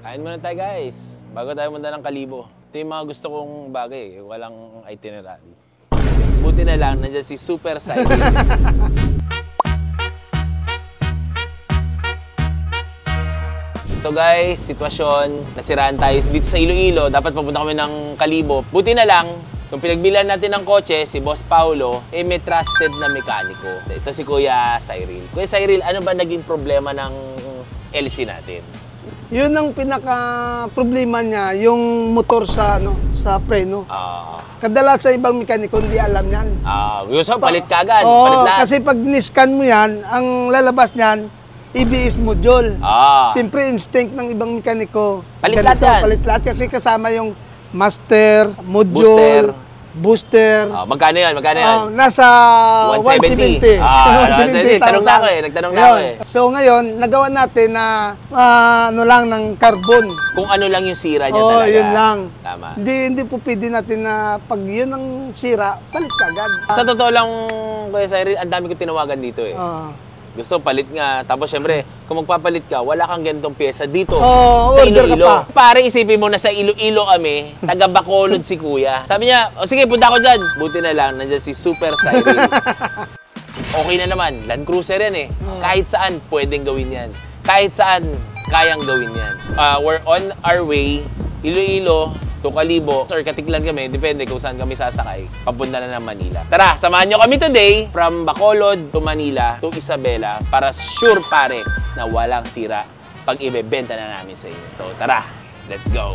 Kain muna tayo guys, bago tayo punta ng Kalibo. Ito yung mga gusto kong bagay, walang itinerary. Buti na lang, nandiyan si Super Cyril. So guys, sitwasyon, nasiraan tayo dito sa Iloilo, dapat papunta kami ng Kalibo. Buti na lang, kung pinagbilan natin ng kotse, si Boss Paulo, may trusted na mekaniko. Ito si Kuya Cyril. Kuya Cyril, ano ba naging problema ng LC natin? Yun ang pinaka-problema niya, yung motor sa preno. Kadalasan sa ibang mekaniko, hindi alam yan. Gusto, palit ka agad. Oo, palit lahat. kasi pag niscan mo yan, ang lalabas niyan, EBS module. Siyempre, instinct ng ibang mekaniko. Palit lahat yan. Palit lahat kasi kasama yung master, module, booster. Magkano yan? Magkano yan? Nasa 170. 170. Nagtanong na ako eh. Nagtanong na ako eh. So ngayon, nagawa natin na ano lang ng carbon. Kung ano lang yung sira niya talaga. Yun lang. Tama. Hindi po pwede natin na pag yun ang sira, palit ka agad. Sa totoo lang, Kuya Cyril, ang dami ko tinawagan dito eh. Gusto, palit nga. Tapos syempre, kung magpapalit ka, wala kang ganitong pyesa dito sa Iloilo. Pare, isipin mo na sa Iloilo kami, taga Bacolod si Kuya. Sabi niya, o sige, punta ako dyan. Buti na lang, nandiyan si Super Cyril. Okay na naman, Land Cruiser yan eh. Kahit saan, pwedeng gawin yan. Kahit saan, kayang gawin yan. We're on our way, Iloilo to Kalibo, or Katiklan kami, depende kung saan kami sasakay, papunta na ng Manila. Tara, samahan nyo kami today from Bacolod to Manila to Isabela para sure pare na walang sira pag ibebenta na namin sa inyo. So tara, let's go!